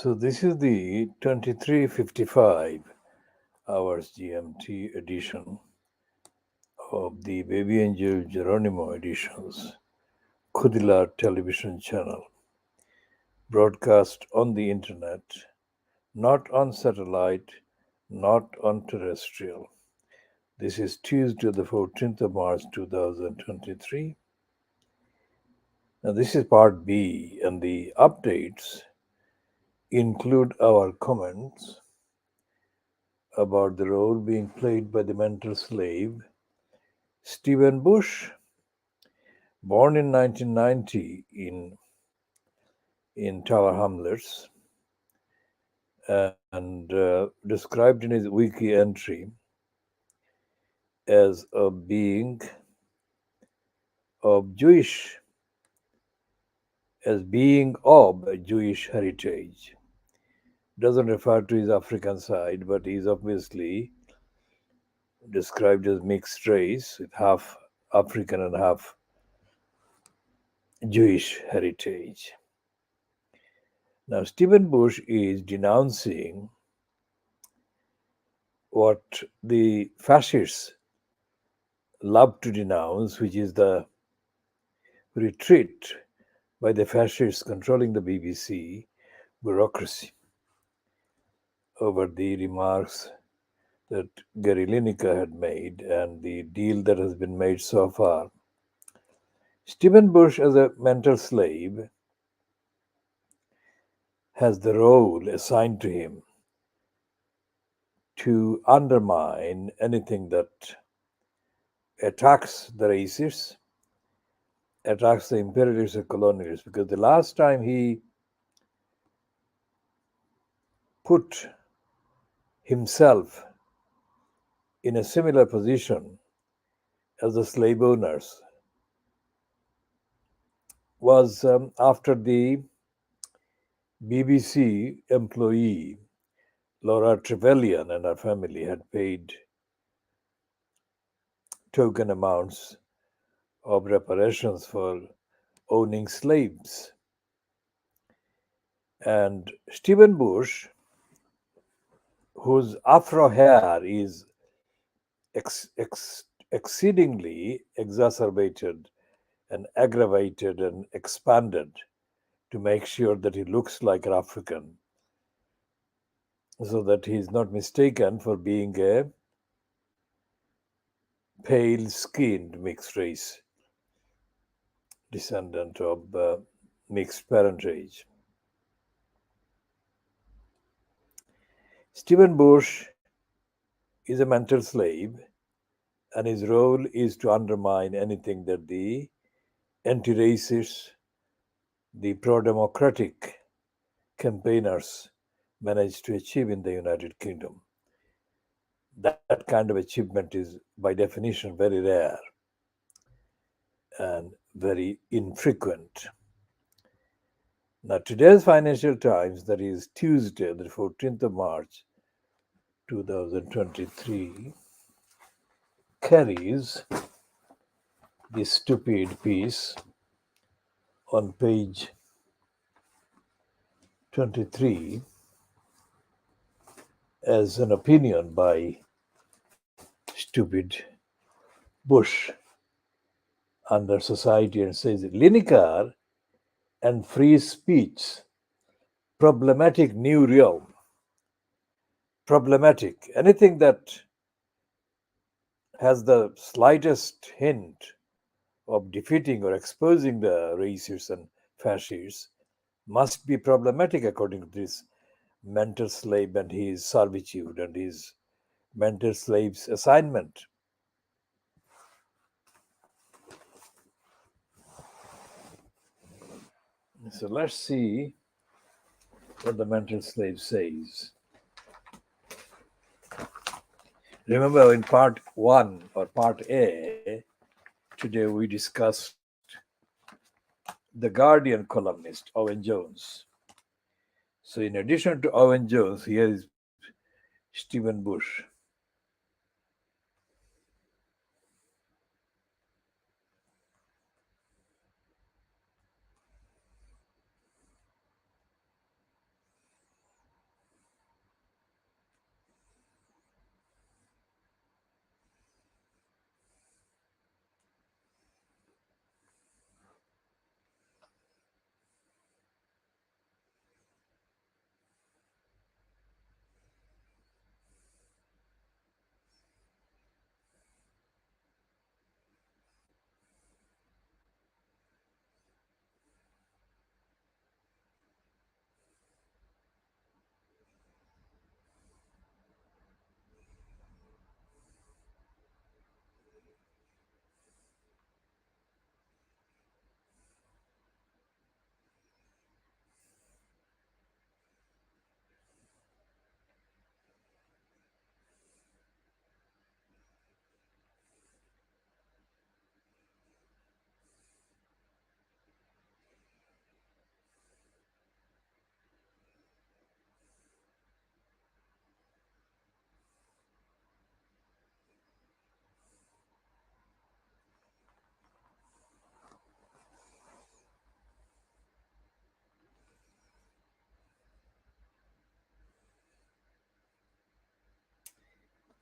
So this is the 23:55 hours GMT edition of the Baby Angel Geronimo editions, KhoodeelaarTV television channel, broadcast on the internet, not on satellite, not on terrestrial. This is Tuesday, the 14th of March 2023. Now, this is part B, and the updates include our comments about the role being played by the mental slave Stephen Bush, born in 1990 in Tower Hamlets, and described in his wiki entry as a being of Jewish heritage. Doesn't refer to his African side, but he's obviously described as mixed race with half African and half Jewish heritage. Now, Stephen Bush is denouncing what the fascists love to denounce, which is the retreat by the fascists controlling the BBC bureaucracy over the remarks that Gary Lineker had made and the deal that has been made so far. Stephen Bush, as a mental slave, has the role assigned to him to undermine anything that attacks the racists, attacks the imperatives of colonialists, because the last time he put himself in a similar position as the slave owners was after the BBC employee Laura Trevelyan and her family had paid token amounts of reparations for owning slaves. And Stephen Bush, whose afro hair is exceedingly exacerbated and aggravated and expanded to make sure that he looks like an African, so that he is not mistaken for being a pale-skinned mixed race descendant of mixed parentage. Stephen Bush is a mental slave, and his role is to undermine anything that the anti-racists, the pro-democratic campaigners managed to achieve in the United Kingdom. That kind of achievement is, by definition, very rare and very infrequent. Now, today's Financial Times, that is Tuesday, the 14th of March, 2023, carries this stupid piece on page 23 as an opinion by stupid Bush under society, and says Lineker and free speech, problematic new realm. Problematic. Anything that has the slightest hint of defeating or exposing the racists and fascists must be problematic according to this mental slave and his servitude and his mental slave's assignment. So let's see what the mental slave says. Remember, in part 1 or part A, today we discussed the Guardian columnist, Owen Jones. So in addition to Owen Jones, here is Stephen Bush.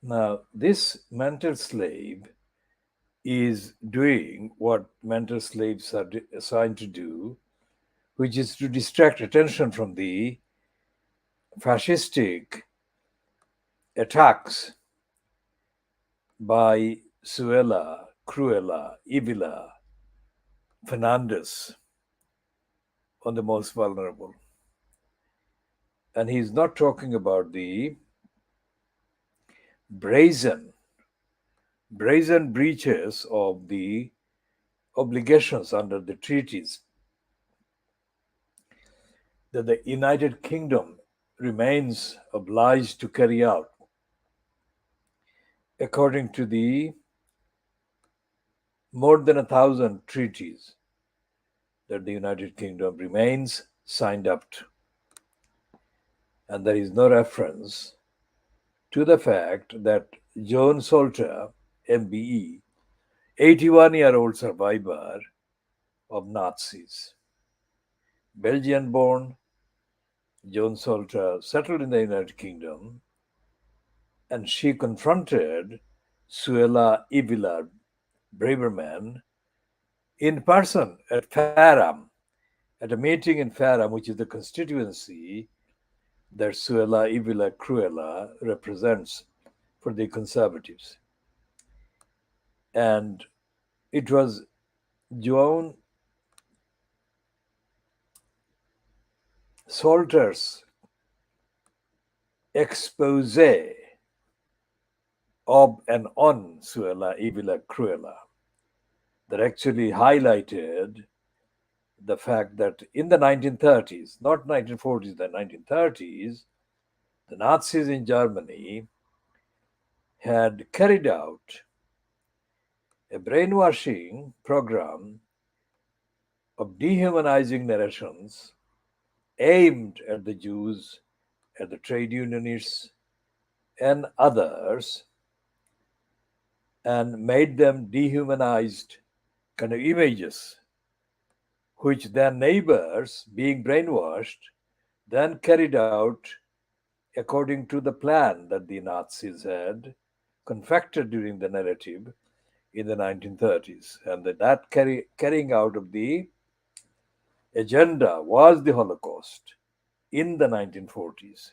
Now, this mental slave is doing what mental slaves are assigned to do, which is to distract attention from the fascistic attacks by Suella Crueller Eviller Fernandez on the most vulnerable. And he's not talking about the brazen breaches of the obligations under the treaties that the United Kingdom remains obliged to carry out according to the more than 1,000 treaties that the United Kingdom remains signed up to. And there is no reference to the fact that Joan Salter, MBE, 81-year-old survivor of Nazis, Belgian-born, Joan Salter settled in the United Kingdom, and she confronted Suella Eviller Braverman in person at Fareham, at a meeting in Fareham, which is the constituency that Suella Eviller Crueller represents for the Conservatives. And it was Joan Salter's expose of and on Suella Eviller Crueller that actually highlighted the fact that in the 1930s, not 1940s, the 1930s, the Nazis in Germany had carried out a brainwashing program of dehumanizing narrations aimed at the Jews, at the trade unionists, and others, and made them dehumanized kind of images, which their neighbors, being brainwashed, then carried out according to the plan that the Nazis had confected during the narrative in the 1930s. And that carrying out of the agenda was the Holocaust in the 1940s.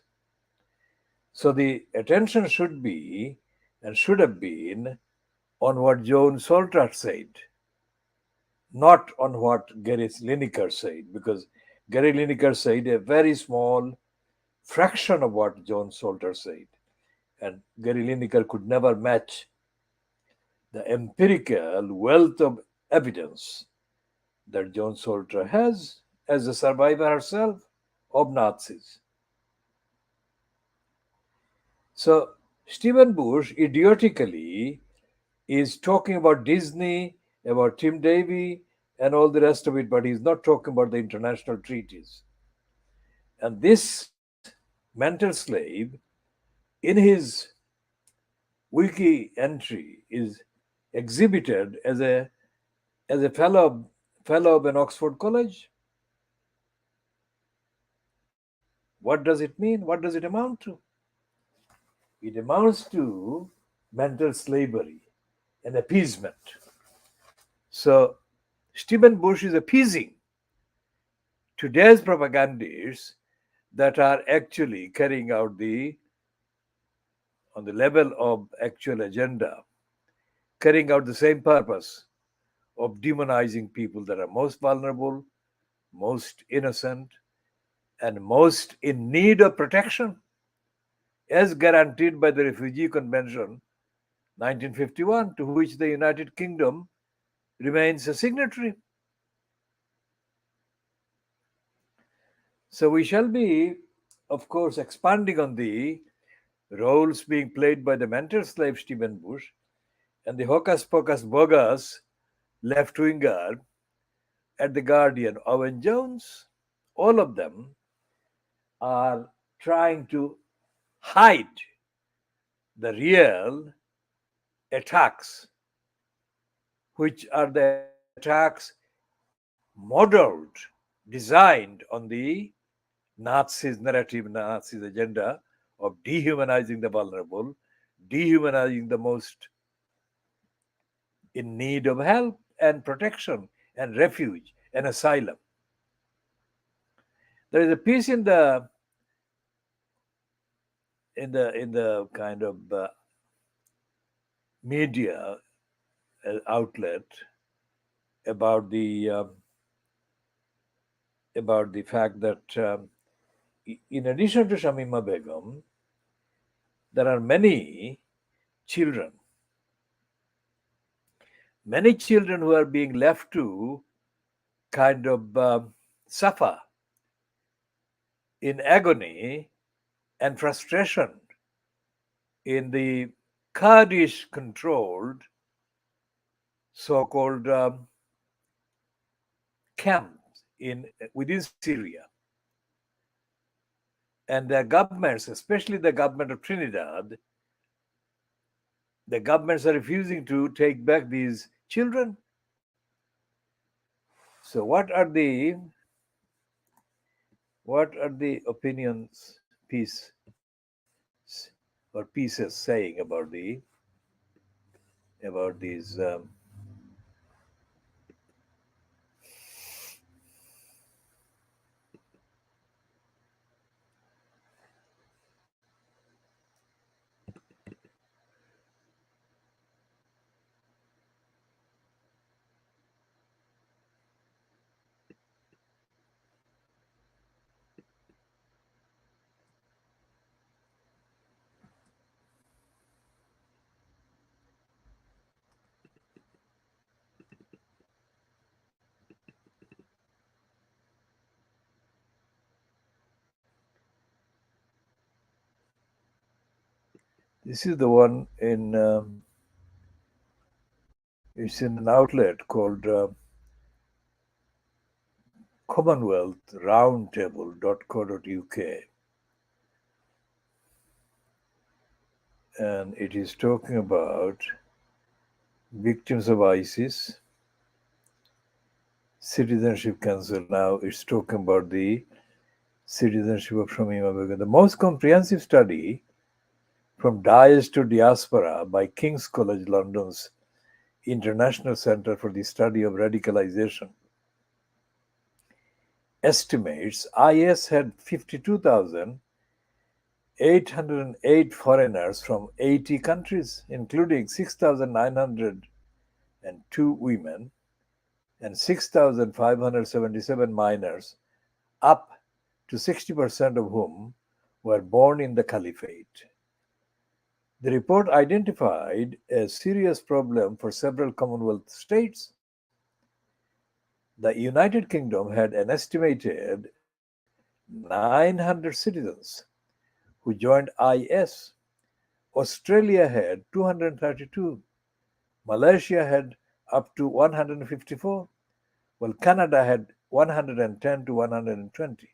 So the attention should be and should have been on what Joan Salter said, not on what Gary Lineker said, because Gary Lineker said a very small fraction of what Joan Salter said. And Gary Lineker could never match the empirical wealth of evidence that Joan Salter has as a survivor herself of Nazis. So Stephen Bush idiotically is talking about Disney, about Tim Davie, and all the rest of it, but he's not talking about the international treaties. And this mental slave, in his wiki entry, is exhibited as a fellow of an Oxford college. What does it mean? What does it amount to? It amounts to mental slavery and appeasement. So Stephen Bush is appeasing today's propagandists that are actually carrying out on the level of actual agenda, carrying out the same purpose of demonizing people that are most vulnerable, most innocent, and most in need of protection, as guaranteed by the Refugee Convention 1951, to which the United Kingdom remains a signatory. So we shall be, of course, expanding on the roles being played by the mental slave Stephen Bush and the hocus pocus bogus left winger at the Guardian, Owen Jones. All of them are trying to hide the real attacks, which are the attacks modeled, designed on the Nazis' narrative, Nazis' agenda of dehumanizing the vulnerable, dehumanizing the most in need of help and protection and refuge and asylum. There is a piece in the kind of media outlet about the fact that in addition to Shamima Begum, there are children, many children who are being left to kind of suffer in agony and frustration in the Kurdish controlled so-called camps within Syria. And their governments, especially the government of Trinidad, the governments are refusing to take back these children. So what are the opinions pieces saying about these this is the one it's in an outlet called commonwealthroundtable.co.uk, and it is talking about victims of ISIS, Citizenship Council. Now it's talking about the citizenship of Shamima Begum. The most comprehensive study from Daesh to Diaspora by King's College London's International Center for the Study of Radicalization estimates IS had 52,808 foreigners from 80 countries, including 6,902 women and 6,577 minors, up to 60% of whom were born in the Caliphate. The report identified a serious problem for several Commonwealth states. The United Kingdom had an estimated 900 citizens who joined IS. Australia had 232. Malaysia had up to 154, while Canada had 110 to 120.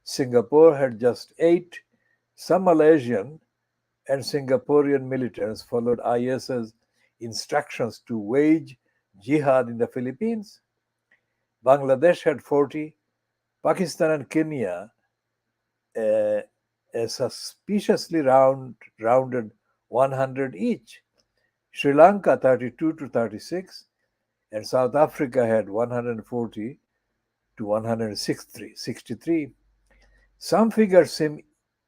Singapore had just 8. Some Malaysian and Singaporean militants followed IS's instructions to wage jihad in the Philippines. Bangladesh had 40. Pakistan and Kenya a suspiciously rounded 100 each. Sri Lanka 32 to 36, and South Africa had 140 to 163. Some figures seem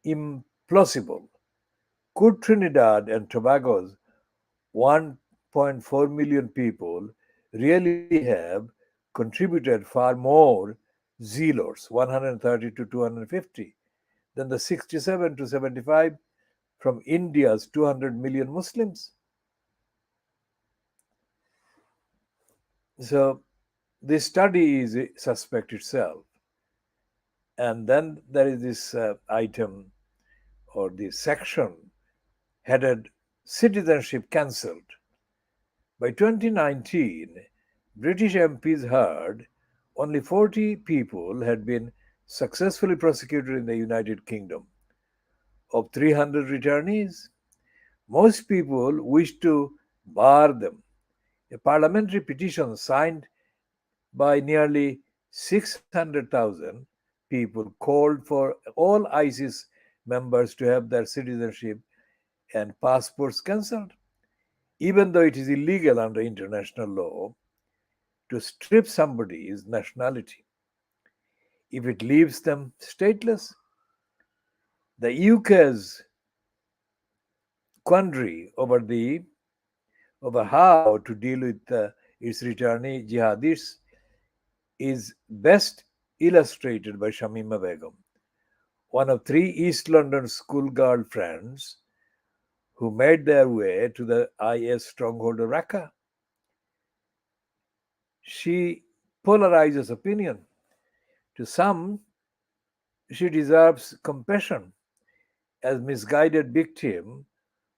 implausible. Could Trinidad and Tobago's 1.4 million people really have contributed far more zealots, 130 to 250, than the 67 to 75 from India's 200 million Muslims? So this study is suspect itself. And then there is this item or this section headed Citizenship Cancelled. By 2019, British MPs heard only 40 people had been successfully prosecuted in the United Kingdom. Of 300 returnees, most people wished to bar them. A parliamentary petition signed by nearly 600,000 people called for all ISIS members to have their citizenship and passports cancelled, even though it is illegal under international law to strip somebody's nationality if it leaves them stateless. The UK's quandary over how to deal with its returnee jihadists is best illustrated by Shamima Begum, one of three East London schoolgirl friends who made their way to the IS stronghold of Raqqa. She polarizes opinion. To some, she deserves compassion as misguided victim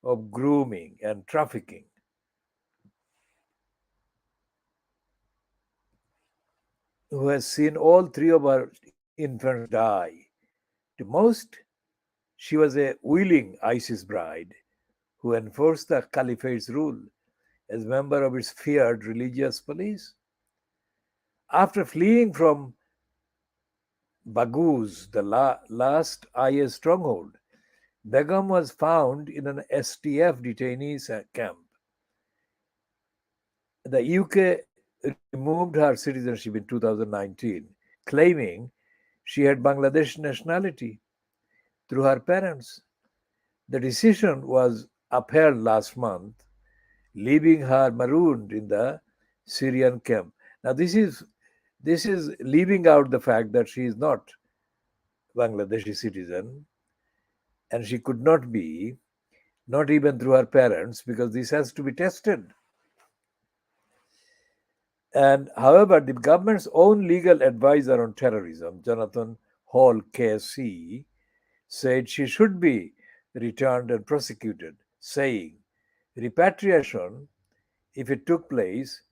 of grooming and trafficking. Who has seen all three of her infants die. To most, she was a willing ISIS bride who enforced the caliphate's rule as member of its feared religious police. After fleeing from Baghouz, the last IS stronghold, Begum was found in an STF detainees camp. The UK removed her citizenship in 2019, claiming she had Bangladeshi nationality through her parents. The decision was upheld last month, leaving her marooned in the Syrian camp. Now, this is leaving out the fact that she is not Bangladeshi citizen, and she could not be, not even through her parents, because this has to be tested. And however, the government's own legal advisor on terrorism, Jonathan Hall KC, said she should be returned and prosecuted, saying repatriation, if it took place,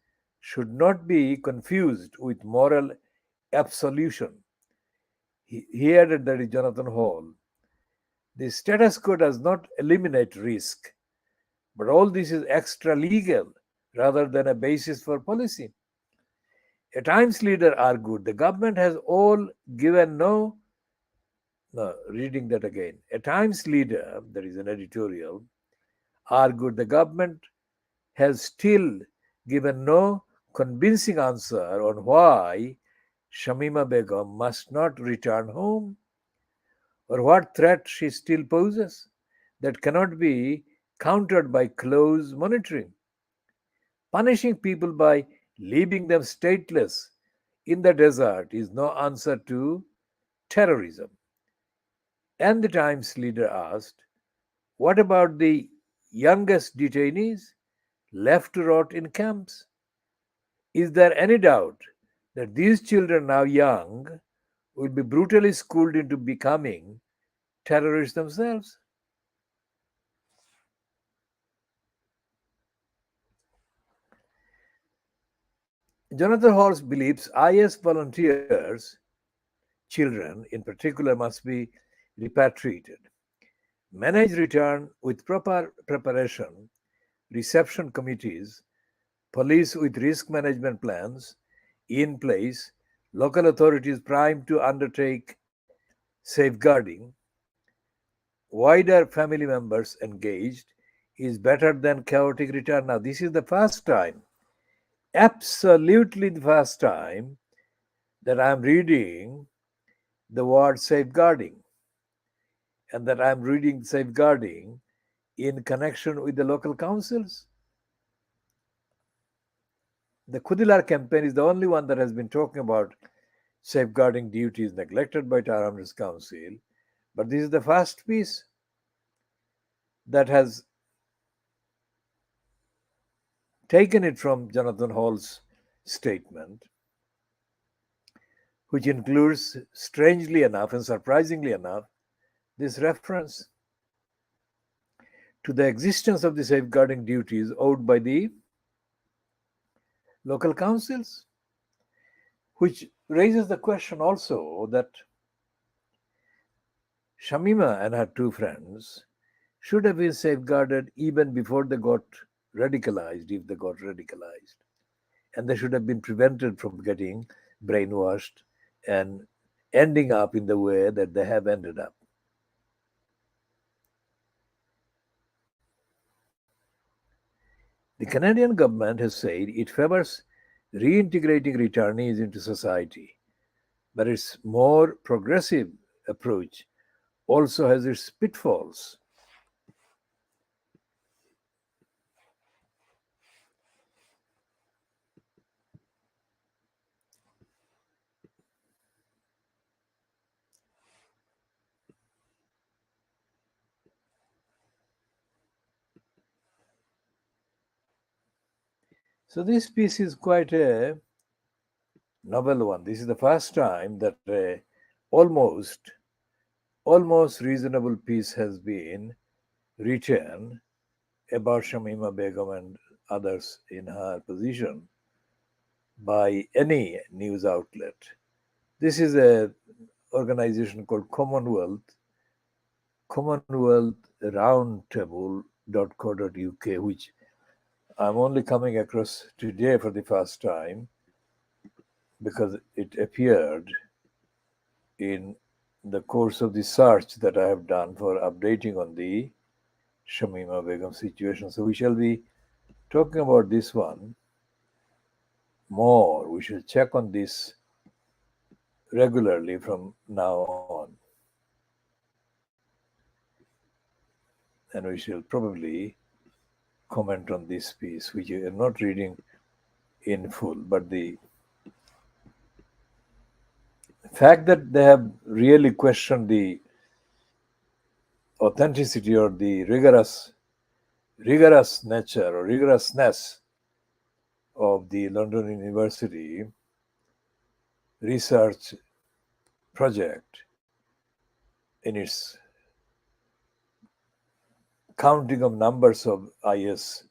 should not be confused with moral absolution. He added, that is Jonathan Hall, the status quo does not eliminate risk, but all this is extra legal rather than a basis for policy. A Times leader argued the government has all given reading that again. A Times leader, that is an editorial, argued the government has still given no convincing answer on why Shamima Begum must not return home, or what threat she still poses that cannot be countered by close monitoring. Punishing people by leaving them stateless in the desert is no answer to terrorism. And the Times leader asked, what about the youngest detainees left to rot in camps? Is there any doubt that these children, now young, will be brutally schooled into becoming terrorists themselves? Jonathan Halls believes IS volunteers, children in particular, must be repatriated. Manage return with proper preparation, reception committees, police with risk management plans in place, local authorities primed to undertake safeguarding, wider family members engaged is better than chaotic return. Now, this is the first time, absolutely the first time, that I'm reading the word safeguarding, and that I'm reading safeguarding in connection with the local councils. The Khoodeelaar campaign is the only one that has been talking about safeguarding duties neglected by Tower Hamlets Council, but this is the first piece that has taken it from Jonathan Hall's statement, which includes, strangely enough and surprisingly enough, this reference to the existence of the safeguarding duties owed by the local councils, which raises the question also that Shamima and her two friends should have been safeguarded even before they got radicalized, if they got radicalized. And they should have been prevented from getting brainwashed and ending up in the way that they have ended up. The Canadian government has said it favors reintegrating returnees into society, but its more progressive approach also has its pitfalls. So this piece is quite a novel one. This is the first time that a almost reasonable piece has been written about Shamima Begum and others in her position by any news outlet. This is a organization called Commonwealth Roundtable.co.uk, which I'm only coming across today for the first time because it appeared in the course of the search that I have done for updating on the Shamima Begum situation. So we shall be talking about this one more. We shall check on this regularly from now on. And we shall probably comment on this piece, which I am not reading in full, but the fact that they have really questioned the authenticity or the rigorous nature or rigorousness of the London University research project in its counting of numbers of IS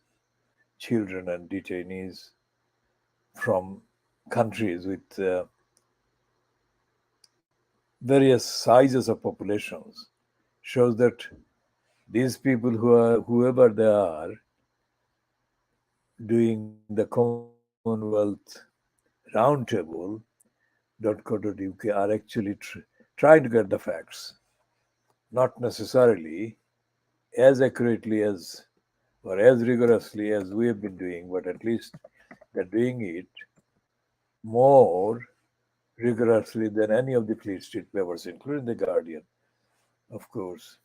children and detainees from countries with various sizes of populations shows that these people whoever they are doing the Commonwealth Roundtable.co.uk are actually trying to get the facts, not necessarily as accurately as or as rigorously as we have been doing, but at least they're doing it more rigorously than any of the Fleet Street papers, including The Guardian, of course.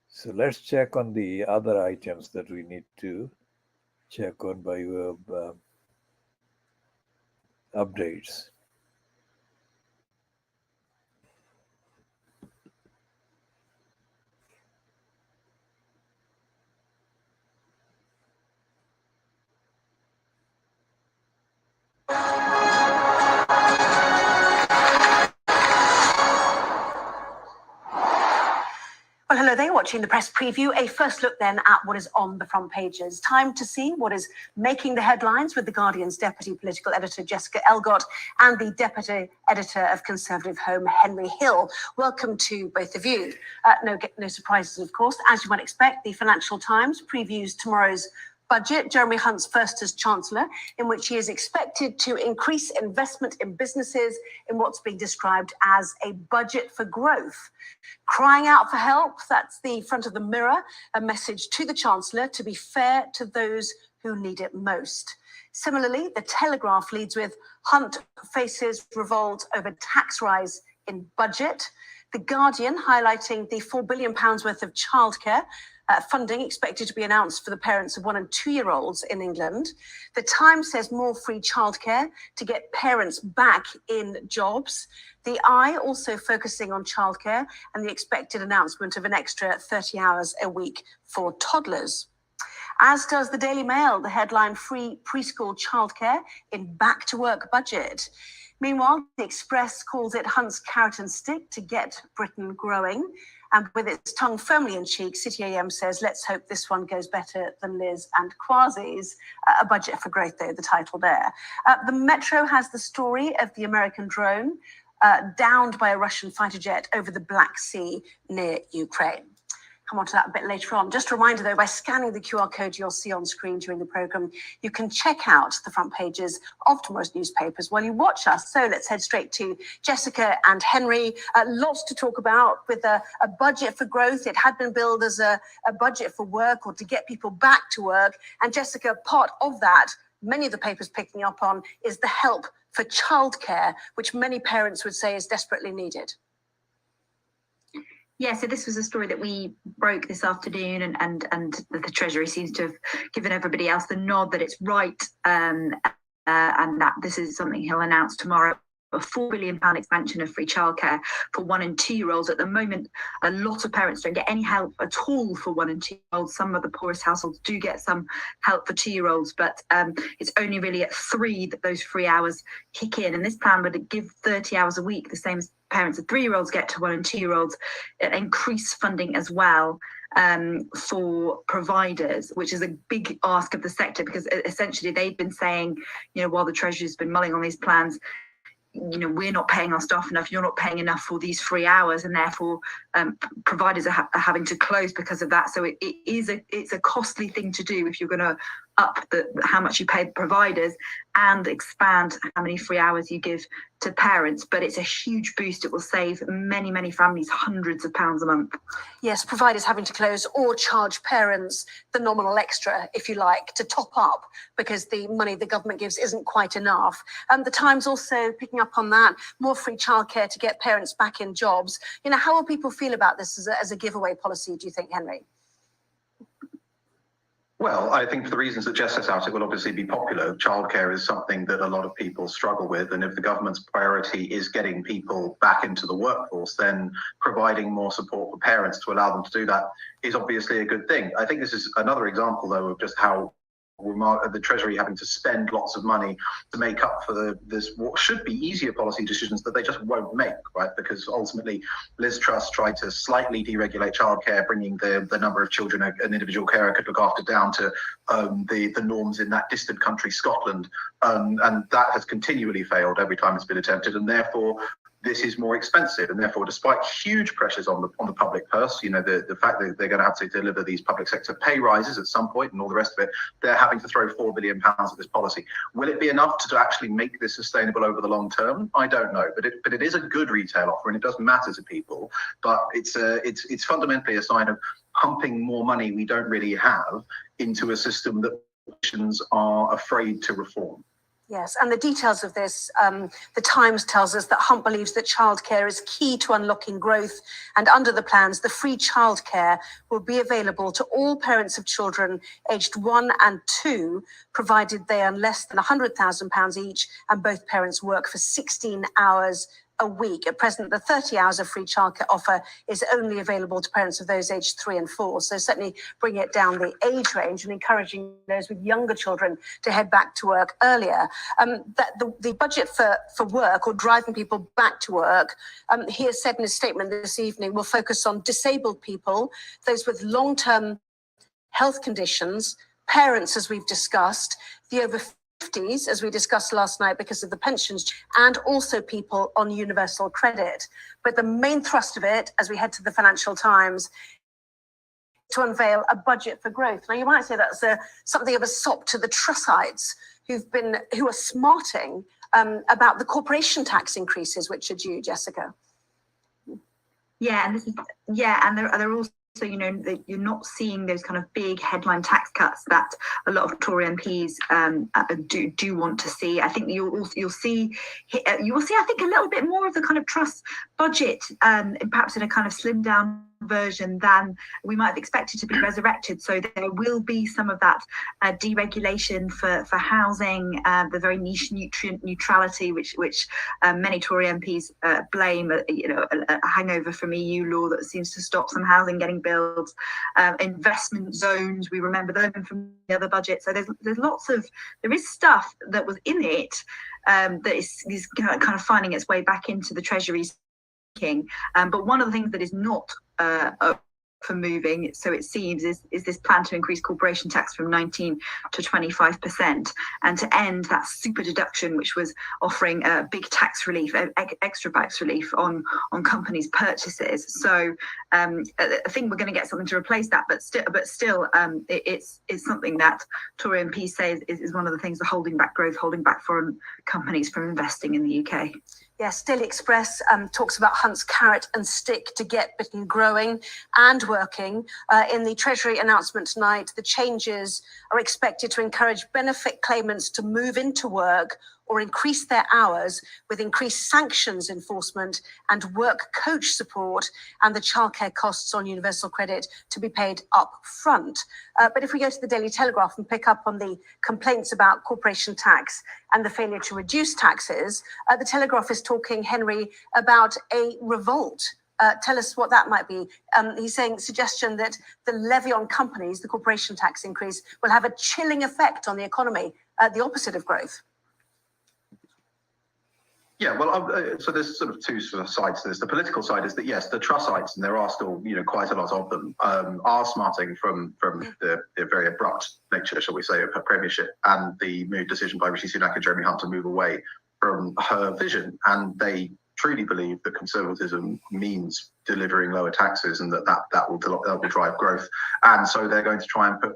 So let's check on the other items that we need to check on by way of updates. Well, hello there, you're watching the press preview. A first look then at what is on the front pages. Time to see what is making the headlines with The Guardian's deputy political editor, Jessica Elgott, and the deputy editor of Conservative Home, Henry Hill. Welcome to both of you. No surprises, of course. As you might expect, the Financial Times previews tomorrow's budget, Jeremy Hunt's first as Chancellor, in which he is expected to increase investment in businesses in what's being described as a budget for growth. Crying out for help, that's the front of the Mirror, a message to the Chancellor to be fair to those who need it most. Similarly, The Telegraph leads with Hunt faces revolt over tax rise in budget. The Guardian highlighting the £4 billion worth of childcare funding expected to be announced for the parents of 1- and 2-year-olds in England. The Times says more free childcare to get parents back in jobs. The Eye also focusing on childcare and the expected announcement of an extra 30 hours a week for toddlers. As does the Daily Mail, the headline free preschool childcare in back to work budget. Meanwhile, the Express calls it Hunt's carrot and stick to get Britain growing. And with its tongue firmly in cheek, City AM says, let's hope this one goes better than Liz and Kwasi's. A budget for growth, though, the title there. The Metro has the story of the American drone downed by a Russian fighter jet over the Black Sea near Ukraine. come on to that a bit later on. Just a reminder though, by scanning the QR code you'll see on screen during the programme, you can check out the front pages of tomorrow's newspapers while you watch us. So let's head straight to Jessica and Henry. Lots to talk about with a budget for growth. It had been billed as a budget for work or to get people back to work. And Jessica, part of that, many of the papers picking up on, is the help for childcare, which many parents would say is desperately needed. Yeah, so this was a story that we broke this afternoon, and the Treasury seems to have given everybody else the nod that it's right, and that this is something he'll announce tomorrow. A £4 billion expansion of free childcare for 1 and 2 year olds. At the moment, a lot of parents don't get any help at all for 1 and 2 year olds. Some of the poorest households do get some help for 2 year olds, but it's only really at 3 that those free hours kick in. And this plan would give 30 hours a week, the same as parents of 3 year olds get to 1 and 2 year olds, increase funding as well for providers, which is a big ask of the sector, because essentially they've been saying, while the Treasury's been mulling on these plans, we're not paying our staff enough, you're not paying enough for these free hours, and therefore providers are having to close because of that. So it's a costly thing to do if you're going to up how much you pay the providers and expand how many free hours you give to parents. But it's a huge boost. It will save many, many families hundreds of pounds a month. Yes, providers having to close or charge parents the nominal extra, if you like, to top up because the money the government gives isn't quite enough. The Times also picking up on that, more free childcare to get parents back in jobs. How will people feel about this as a giveaway policy, do you think, Henry? Well, I think for the reasons that Jess set out, it will obviously be popular. Childcare is something that a lot of people struggle with. And if the government's priority is getting people back into the workforce, then providing more support for parents to allow them to do that is obviously a good thing. I think this is another example, though, of just how the Treasury having to spend lots of money to make up for this what should be easier policy decisions that they just won't make, right? Because ultimately Liz Truss tried to slightly deregulate childcare, bringing the number of children an individual carer could look after down to the norms in that distant country, Scotland, and that has continually failed every time it's been attempted, and therefore this is more expensive, and therefore, despite huge pressures on the public purse, the fact that they're going to have to deliver these public sector pay rises at some point and all the rest of it, they're having to throw £4 billion at this policy. Will it be enough to actually make this sustainable over the long term? I don't know, but it is a good retail offer, and it does matter to people. But it's fundamentally a sign of pumping more money we don't really have into a system that politicians are afraid to reform. Yes, and the details of this, the Times tells us that Hunt believes that childcare is key to unlocking growth, and under the plans, the free childcare will be available to all parents of children aged 1 and 2, provided they earn less than £100,000 each and both parents work for 16 hours a week. At present, the 30 hours of free childcare offer is only available to parents of those aged 3 and 4. So certainly bringing it down the age range and encouraging those with younger children to head back to work earlier. That the budget for work, or driving people back to work, he has said in his statement this evening, will focus on disabled people, those with long-term health conditions, parents, as we've discussed, the over 50s, as we discussed last night because of the pensions, and also people on universal credit. But the main thrust of it, as we head to the Financial Times, to unveil a budget for growth. Now, you might say that's something of a sop to the Trussites who are smarting about the corporation tax increases which are due, Jessica. Yeah, and they're also, that you're not seeing those kind of big headline tax cuts that a lot of Tory MPs do want to see. I think you will see, I think, a little bit more of the kind of Truss budget, and perhaps in a kind of slimmed down version than we might have expected to be resurrected. So there will be some of that deregulation for housing, the very niche nutrient neutrality, which many Tory MPs blame, a hangover from EU law that seems to stop some housing getting built. Investment zones, we remember them from the other budget. So there is stuff that was in it that is kind of finding its way back into the Treasury's. But one of the things that is not for moving, so it seems, is this plan to increase corporation tax from 19 to 25%, and to end that super deduction, which was offering a big tax relief, extra tax relief on companies' purchases. So I think we're going to get something to replace that, but still, it's something that Tory MPs say is one of the things that are holding back growth, holding back foreign companies from investing in the UK. Yes, Daily Express talks about Hunt's carrot and stick to get Britain growing and working. In the Treasury announcement tonight, the changes are expected to encourage benefit claimants to move into work or increase their hours, with increased sanctions enforcement and work coach support, and the childcare costs on universal credit to be paid up front. But if we go to the Daily Telegraph and pick up on the complaints about corporation tax and the failure to reduce taxes, the Telegraph is talking, Henry, about a revolt. Tell us what that might be. He's saying suggestion that the levy on companies, the corporation tax increase, will have a chilling effect on the economy, the opposite of growth. Yeah, well, so there's sort of two sort of sides to this. The political side is that, yes, the Trussites, and there are still, quite a lot of them, are smarting from the very abrupt nature, shall we say, of her premiership and the decision by Rishi Sunak and Jeremy Hunt to move away from her vision. And they truly believe that conservatism means delivering lower taxes, and that will drive growth. And so they're going to try and put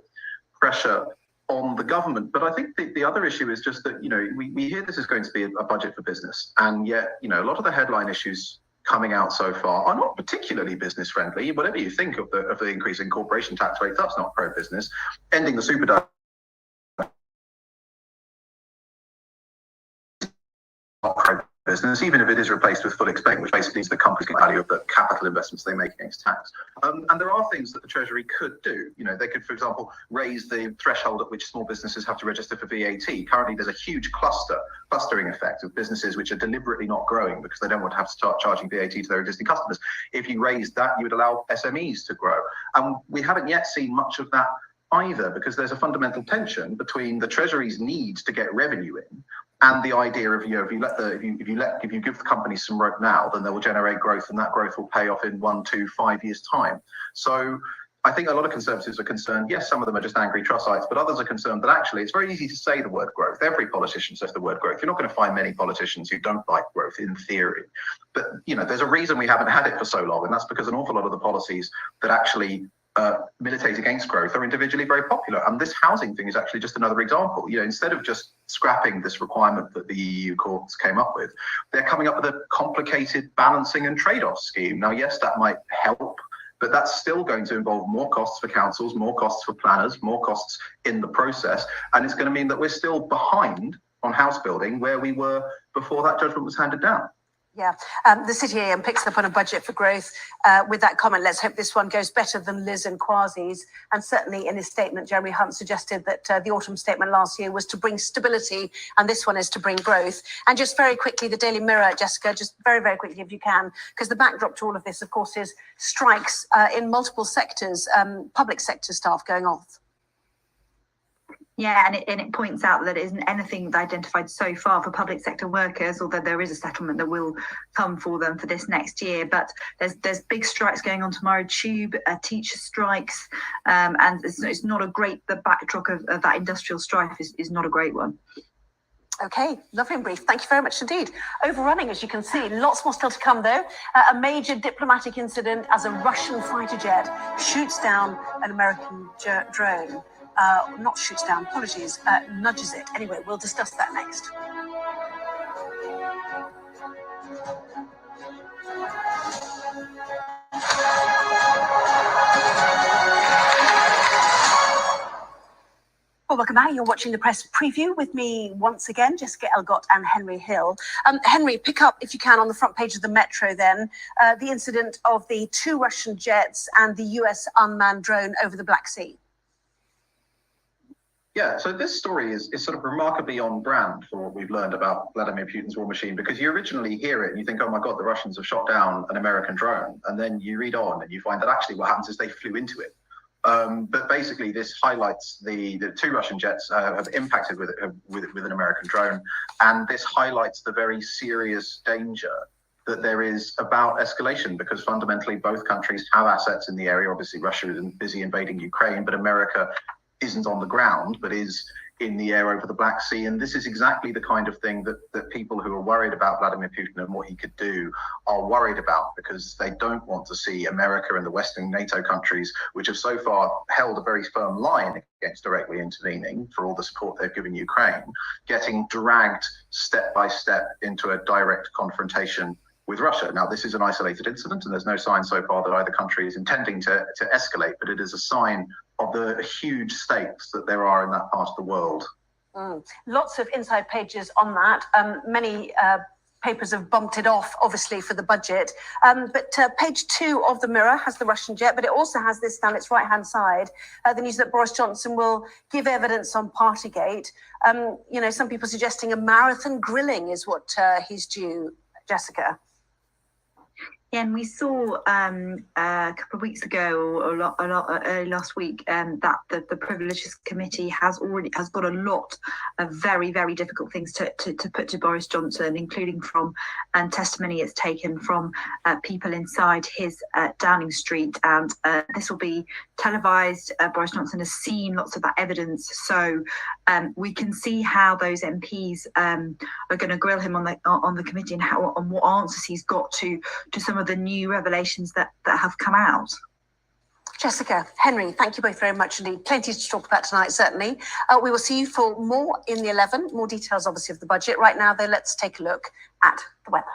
pressure on the government. But I think the other issue is just that, we hear this is going to be a budget for business, and yet, a lot of the headline issues coming out so far are not particularly business friendly. Whatever you think of the increase in corporation tax rates, that's not pro-business. Ending the super not pro-business, even if it is replaced with full expensing, which basically is the company's value of the capital investments they make against tax. And there are things that the Treasury could do. They could, for example, raise the threshold at which small businesses have to register for VAT. Currently, there's a huge clustering effect of businesses which are deliberately not growing because they don't want to have to start charging VAT to their existing customers. If you raised that, you would allow SMEs to grow. And we haven't yet seen much of that either, because there's a fundamental tension between the Treasury's need to get revenue in and the idea of, if you give the companies some rope now, then they will generate growth, and that growth will pay off in 1, 2, 5 years' time. So I think a lot of Conservatives are concerned. Yes, some of them are just angry Trussites, but others are concerned that actually it's very easy to say the word growth. Every politician says the word growth. You're not going to find many politicians who don't like growth in theory. But, there's a reason we haven't had it for so long, and that's because an awful lot of the policies that actually militate against growth are individually very popular. And this housing thing is actually just another example. Instead of just scrapping this requirement that the EU courts came up with, they're coming up with a complicated balancing and trade-off scheme. Now, yes, that might help, but that's still going to involve more costs for councils, more costs for planners, more costs in the process. And it's going to mean that we're still behind on house building where we were before that judgment was handed down. Yeah, the City AM picks up on a budget for growth with that comment. Let's hope this one goes better than Liz and Kwasi's. And certainly in his statement, Jeremy Hunt suggested that the autumn statement last year was to bring stability, and this one is to bring growth. And just very quickly, the Daily Mirror, Jessica, just very, very quickly if you can, because the backdrop to all of this, of course, is strikes in multiple sectors, public sector staff going off. Yeah, and it points out that it isn't anything identified so far for public sector workers, although there is a settlement that will come for them for this next year. But there's big strikes going on tomorrow, tube, teacher strikes, and it's not a great, the backdrop of that industrial strife is not a great one. Okay, lovely and brief. Thank you very much indeed. Overrunning, as you can see. Lots more still to come, though. A major diplomatic incident as a Russian fighter jet shoots down an American drone. Not shoots down, apologies, nudges it. Anyway, we'll discuss that next. Well, welcome back. You're watching the press preview with me once again, Jessica Elgott and Henry Hill. Henry, pick up, if you can, on the front page of the Metro then, the incident of the 2 Russian jets and the US unmanned drone over the Black Sea. Yeah, so this story is sort of remarkably on brand for what we've learned about Vladimir Putin's war machine, because you originally hear it and you think, oh my God, the Russians have shot down an American drone. And then you read on and you find that actually what happens is they flew into it. But basically, this highlights the 2 Russian jets have impacted with an American drone. And this highlights the very serious danger that there is about escalation, because fundamentally both countries have assets in the area. Obviously, Russia is busy invading Ukraine, but America isn't on the ground, but is in the air over the Black Sea. And this is exactly the kind of thing that people who are worried about Vladimir Putin and what he could do are worried about, because they don't want to see America and the Western NATO countries, which have so far held a very firm line against directly intervening for all the support they've given Ukraine, getting dragged step by step into a direct confrontation with Russia. Now, this is an isolated incident, and there's no sign so far that either country is intending to escalate, but it is a sign of the huge stakes that there are in that part of the world. Lots of inside pages on that. Many papers have bumped it off, obviously, for the budget. But page 2 of the Mirror has the Russian jet, but it also has this down its right-hand side, the news that Boris Johnson will give evidence on Partygate. Some people suggesting a marathon grilling is what he's due, Jessica. Yeah, and we saw a couple of weeks ago, or a lot early last week, that the Privileges Committee has got a lot of very, very difficult things to put to Boris Johnson, including from testimony it's taken from people inside his Downing Street, and this will be televised. Boris Johnson has seen lots of that evidence, so we can see how those MPs are going to grill him on the committee, and what answers he's got to some of the new revelations that have come out. Jessica, Henry, thank you both very much indeed. Plenty to talk about tonight, certainly. We will see you for more in the 11, more details, obviously, of the budget. Right now, though, let's take a look at the weather.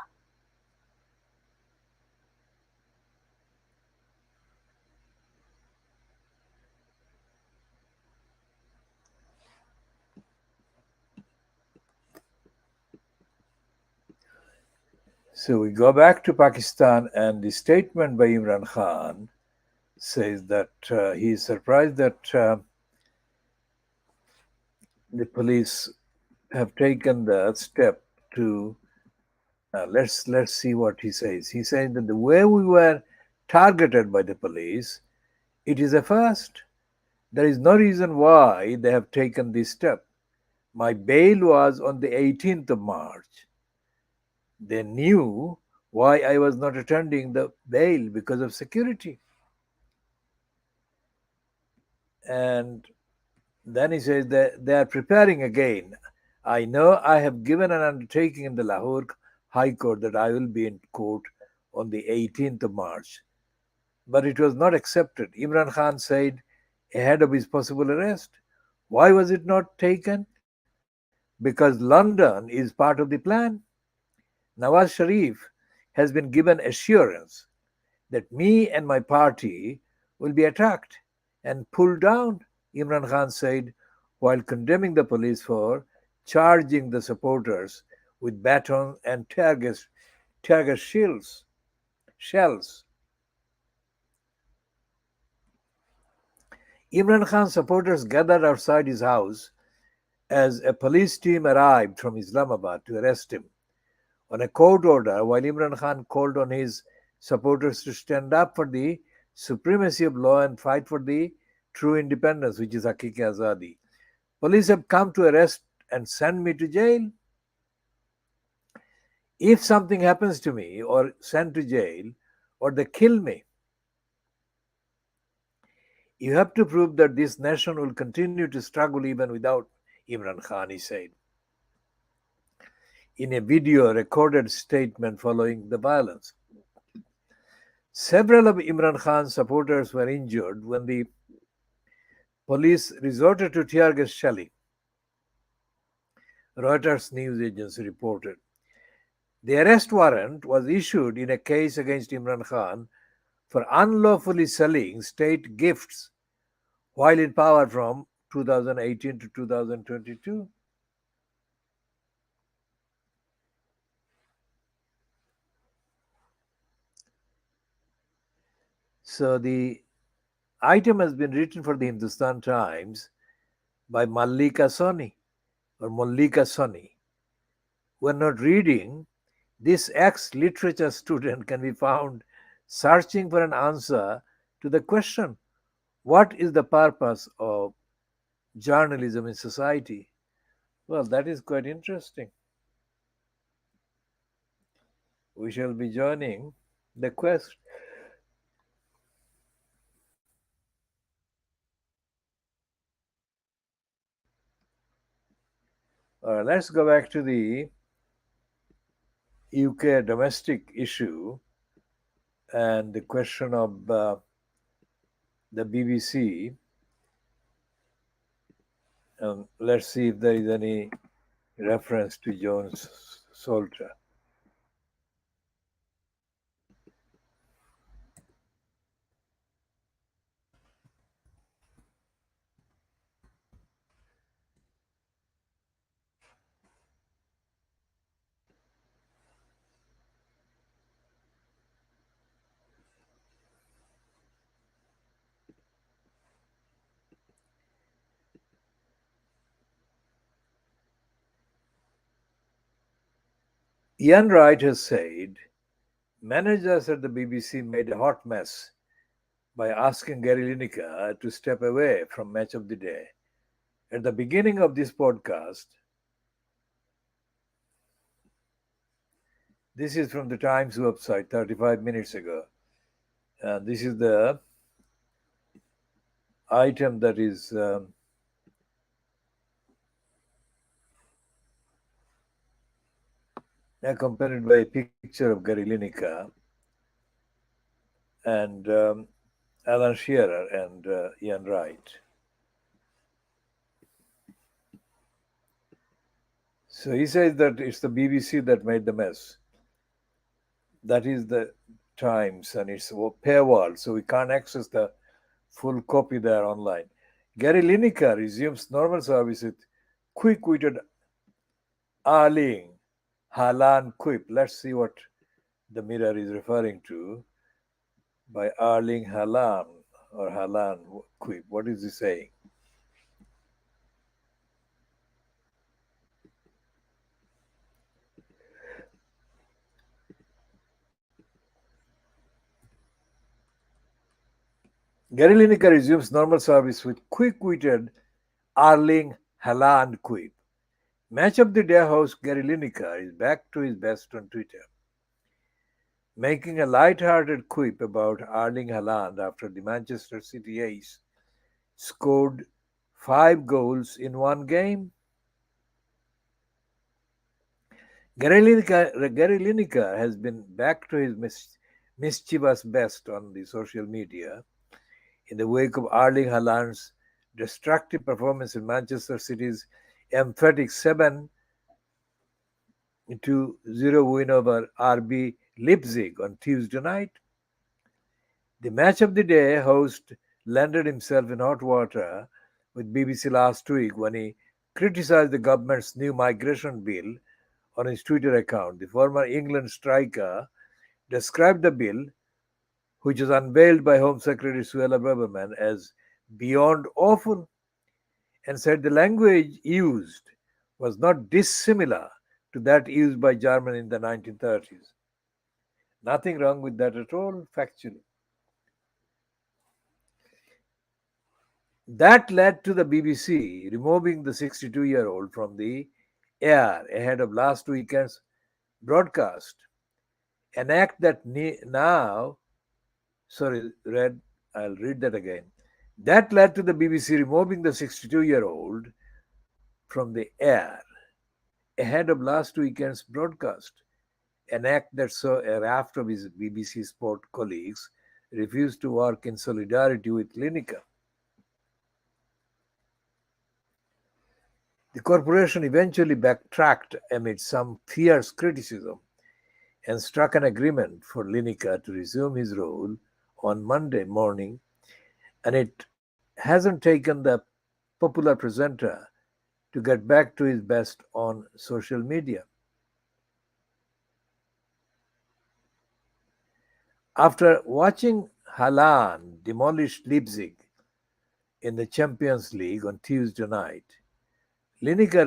So we go back to Pakistan, and the statement by Imran Khan says that he is surprised that the police have taken the step to let's see what he says. He said that the way we were targeted by the police, it is a first. There is no reason why they have taken this step. My bail was on the 18th of March. They knew why I was not attending the bail, because of security. And then he says that they are preparing again. I know I have given an undertaking in the Lahore High Court that I will be in court on the 18th of March. But it was not accepted. Imran Khan said ahead of his possible arrest. Why was it not taken? Because London is part of the plan. Nawaz Sharif has been given assurance that me and my party will be attacked and pulled down, Imran Khan said, while condemning the police for charging the supporters with batons and tear gas shells. Imran Khan's supporters gathered outside his house as a police team arrived from Islamabad to arrest him on a court order, while Imran Khan called on his supporters to stand up for the supremacy of law and fight for the true independence, which is Hakiki Azadi. Police have come to arrest and send me to jail. If something happens to me or sent to jail or they kill me, you have to prove that this nation will continue to struggle even without Imran Khan, he said, in a video recorded statement following the violence. Several of Imran Khan's supporters were injured when the police resorted to tear gas shelling, Reuters news agency reported. The arrest warrant was issued in a case against Imran Khan for unlawfully selling state gifts while in power from 2018 to 2022. So the item has been written for the Hindustan Times by Mallika Soni. We're not reading. This ex-literature student can be found searching for an answer to the question, what is the purpose of journalism in society? Well, that is quite interesting. we shall be joining the quest. Let's go back to the UK domestic issue and the question of the BBC. Let's see if there is any reference to Jones Soldier. Ian Wright has said, managers at the BBC made a hot mess by asking Gary Lineker to step away from Match of the Day. At the beginning of this podcast, this is from the Times website 35 minutes ago. And this is the item that is accompanied by a picture of Gary Lineker and Alan Shearer and Ian Wright. So he says that it's the BBC that made the mess. That is the Times, and it's paywall, so we can't access the full copy there online. Gary Lineker resumes normal service with quick-witted Arling Halan quip. Let's see what the Mirror is referring to by Arling Halan or Halan quip. What is he saying? Gary Lineker resumes normal service with quick-witted Arling Haaland quip. Match of the Day host Gary Lineker is back to his best on Twitter, making a light-hearted quip about Arling Haaland after the Manchester City ace scored 5 goals in one game. Gary Lineker has been back to his mischievous best on the social media in the wake of Arling Haaland's destructive performance in Manchester City's emphatic 7-0 win over RB Leipzig on Tuesday night. The Match of the Day host landed himself in hot water with BBC last week when he criticized the government's new migration bill on his Twitter account. The former England striker described the bill, which was unveiled by Home Secretary Suella Braverman, as beyond awful, and said the language used was not dissimilar to that used by Germany in the 1930s. Nothing wrong with that at all, factually. That led to the BBC removing the 62-year-old from the air ahead of last weekend's broadcast, an act that I'll read that again. That led to the BBC removing the 62-year-old from the air ahead of last weekend's broadcast, an act that saw a raft of his BBC Sport colleagues refuse to work in solidarity with Lineker. The corporation eventually backtracked amid some fierce criticism and struck an agreement for Lineker to resume his role on Monday morning, and it hasn't taken the popular presenter to get back to his best on social media. After watching Haaland demolish Leipzig in the Champions League on Tuesday night, Lineker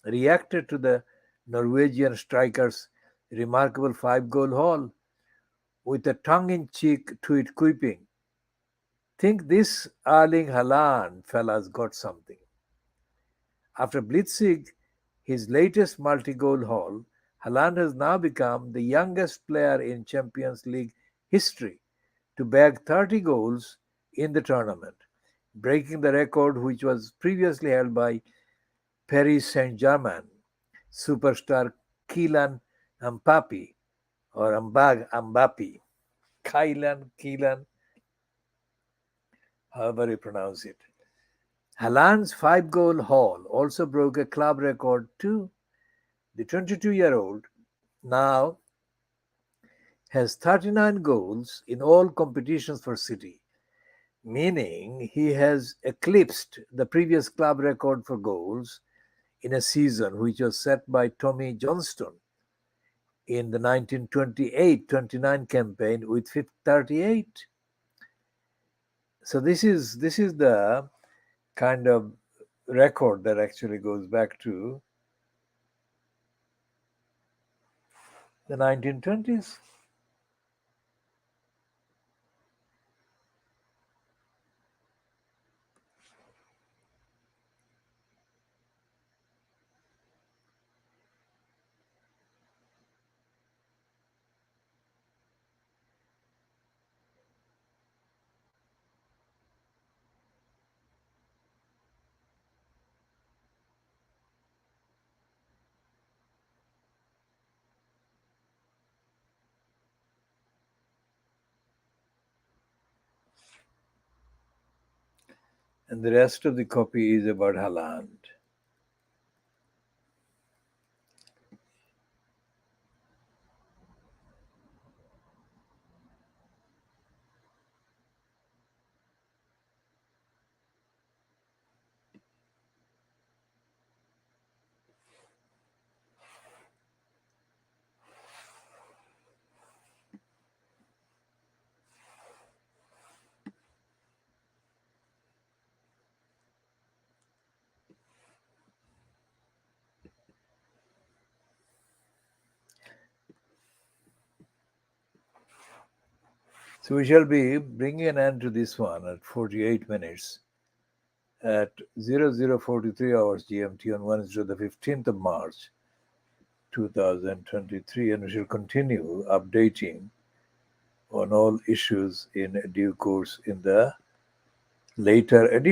reacted to the Norwegian striker's remarkable 5-goal haul with a tongue-in-cheek tweet quipping, "Think this Erling Haaland fella's got something." After blitzing his latest multi-goal haul, Haaland has now become the youngest player in Champions League history to bag 30 goals in the tournament, breaking the record which was previously held by Paris Saint-Germain superstar Kylian Mbappe or Mbappe. Kylian, however you pronounce it. Haaland's 5-goal haul also broke a club record too. The 22-year-old now has 39 goals in all competitions for City, meaning he has eclipsed the previous club record for goals in a season which was set by Tommy Johnston in the 1928-29 campaign with 38. So this is the kind of record that actually goes back to the 1920s. And the rest of the copy is about Haaland. So we shall be bringing an end to this one at 48 minutes at 0043 hours GMT on Wednesday, the 15th of March, 2023, and we shall continue updating on all issues in due course in the later edition.